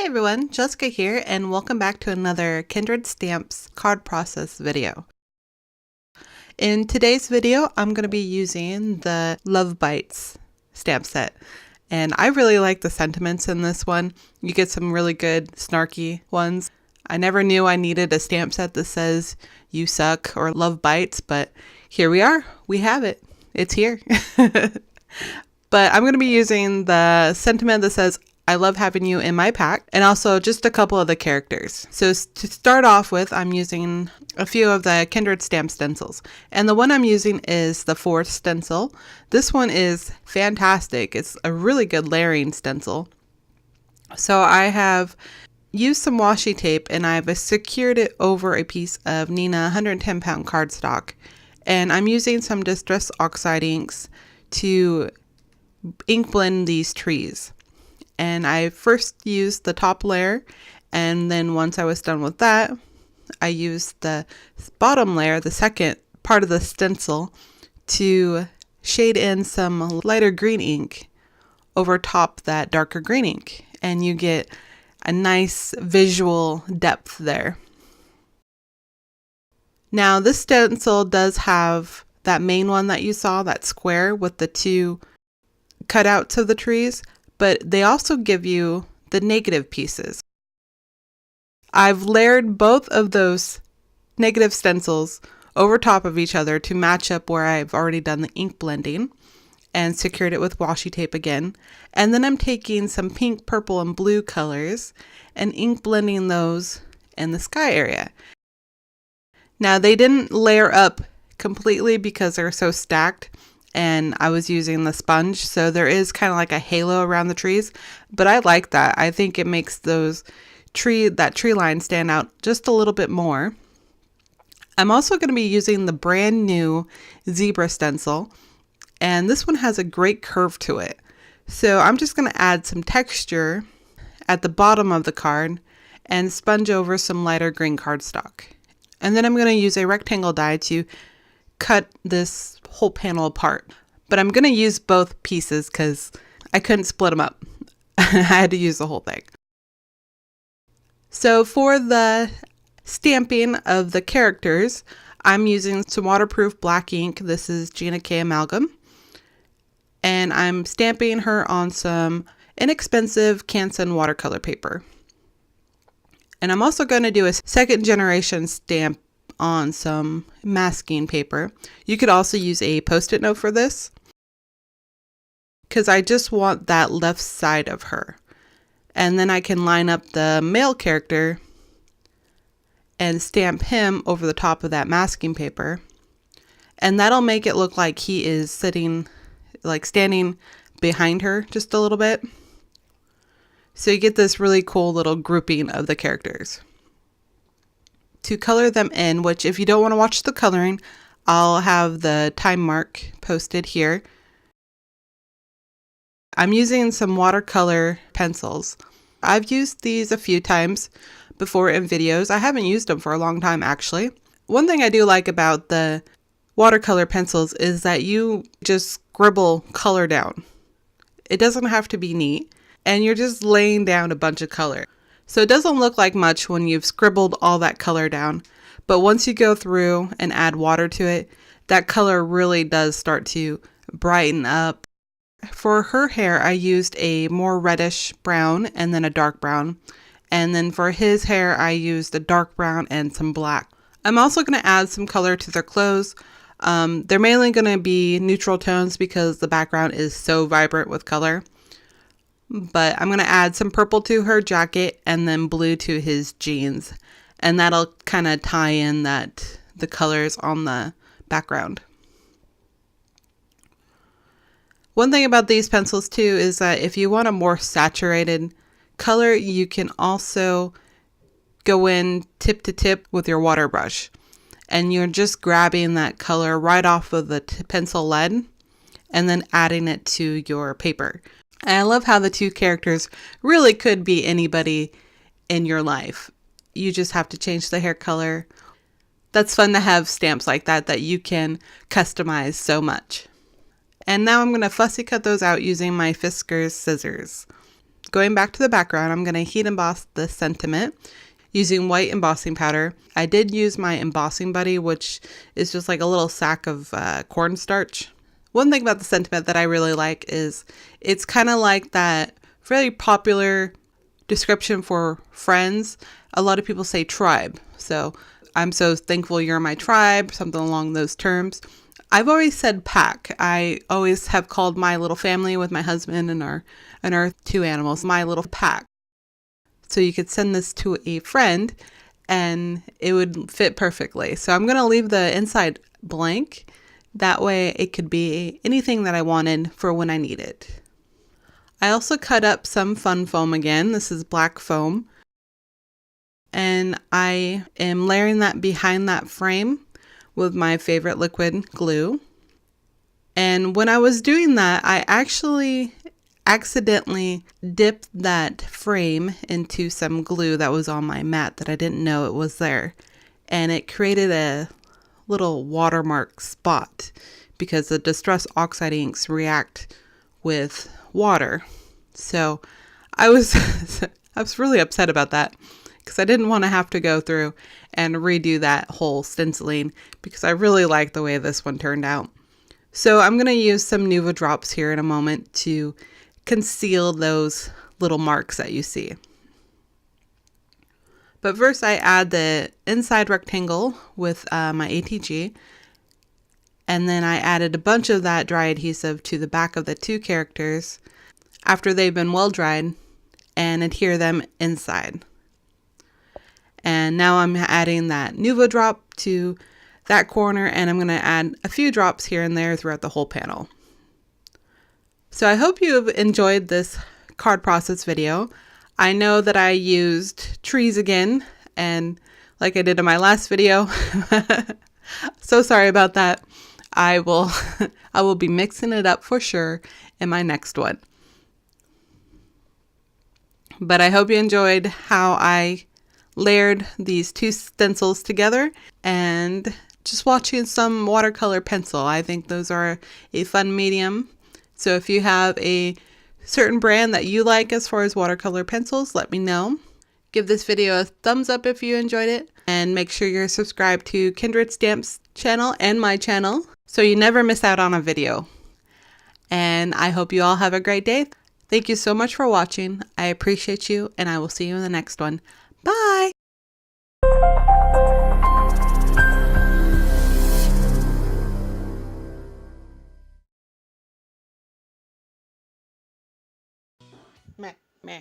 Hey everyone, Jessica here, and welcome back to another Kindred Stamps card process video. In today's video, I'm going to be using the Love Bites stamp set, and I really like the sentiments in this one. You get some really good snarky ones. I never knew I needed a stamp set that says you suck or love bites, but here we are. We have it. It's here. But I'm going to be using the sentiment that says I love having you in my pack, and also just a couple of the characters. So to start off with, I'm using a few of the Kindred stamp stencils, and the one I'm using is the 4th stencil. This one is fantastic. It's a really good layering stencil. So I have used some washi tape and I've secured it over a piece of Neenah 110-pound cardstock, and I'm using some Distress Oxide inks to ink blend these trees. And I first used the top layer, and then once I was done with that, I used the bottom layer, the second part of the stencil, to shade in some lighter green ink over top that darker green ink, and you get a nice visual depth there. Now this stencil does have that main one that you saw, that square with the 2 cutouts of the trees, but they also give you the negative pieces. I've layered both of those negative stencils over top of each other to match up where I've already done the ink blending, and secured it with washi tape again. And then I'm taking some pink, purple, and blue colors and ink blending those in the sky area. Now they didn't layer up completely because they're so stacked, and I was using the sponge, so there is kind of like a halo around the trees, but I like that. I think it makes that tree line stand out just a little bit more. I'm also going to be using the brand new zebra stencil, and this one has a great curve to it. So I'm just going to add some texture at the bottom of the card and sponge over some lighter green cardstock. And then I'm going to use a rectangle die to cut this whole panel apart, but I'm going to use both pieces because I couldn't split them up. I had to use the whole thing. So for the stamping of the characters, I'm using some waterproof black ink. This is Gina K Amalgam, and I'm stamping her on some inexpensive Canson watercolor paper. And I'm also going to do a 2nd generation stamp on some masking paper. You could also use a post-it note for this, because I just want that left side of her. And then I can line up the male character and stamp him over the top of that masking paper. And that'll make it look like he is standing behind her just a little bit. So you get this really cool little grouping of the characters. To color them in, which if you don't want to watch the coloring, I'll have the time mark posted here. I'm using some watercolor pencils. I've used these a few times before in videos. I haven't used them for a long time actually. One thing I do like about the watercolor pencils is that you just scribble color down. It doesn't have to be neat, and you're just laying down a bunch of color. So it doesn't look like much when you've scribbled all that color down, but once you go through and add water to it, that color really does start to brighten up. For her hair, I used a more reddish brown and then a dark brown. And then for his hair, I used a dark brown and some black. I'm also going to add some color to their clothes. They're mainly going to be neutral tones because the background is so vibrant with color. But I'm going to add some purple to her jacket and then blue to his jeans. And that'll kind of tie in the colors on the background. One thing about these pencils too is that if you want a more saturated color, you can also go in tip to tip with your water brush. And you're just grabbing that color right off of the pencil lead and then adding it to your paper. And I love how the 2 characters really could be anybody in your life. You just have to change the hair color. That's fun to have stamps like that you can customize so much. And now I'm going to fussy cut those out using my Fiskars scissors. Going back to the background, I'm going to heat emboss the sentiment using white embossing powder. I did use my embossing buddy, which is just like a little sack of cornstarch. One thing about the sentiment that I really like is it's kind of like that really popular description for friends. A lot of people say tribe. So I'm so thankful you're my tribe, something along those terms. I've always said pack. I always have called my little family with my husband and our 2 animals, my little pack. So you could send this to a friend and it would fit perfectly. So I'm going to leave the inside blank. That way it could be anything that I wanted for when I need it. I also cut up some fun foam again. This is black foam. And I am layering that behind that frame with my favorite liquid glue. And when I was doing that, I actually accidentally dipped that frame into some glue that was on my mat that I didn't know it was there. And it created a little watermark spot because the distress oxide inks react with water. So I was really upset about that, because I didn't want to have to go through and redo that whole stenciling, because I really like the way this one turned out. So I'm going to use some Nuvo drops here in a moment to conceal those little marks that you see. But first I add the inside rectangle with my ATG, and then I added a bunch of that dry adhesive to the back of the 2 characters after they've been well dried, and adhere them inside. And now I'm adding that Nuvo drop to that corner, and I'm going to add a few drops here and there throughout the whole panel. So I hope you've enjoyed this card process video. I know that I used trees again, and like I did in my last video, so sorry about that. I will be mixing it up for sure in my next one. But I hope you enjoyed how I layered these 2 stencils together, and just watching some watercolor pencil. I think those are a fun medium. So if you have a certain brand that you like as far as watercolor pencils, let me know. Give this video a thumbs up if you enjoyed it, and make sure you're subscribed to Kindred Stamps channel and my channel so you never miss out on a video. And I hope you all have a great day. Thank you so much for watching. I appreciate you, and I will see you in the next one. Bye! Meh, meh.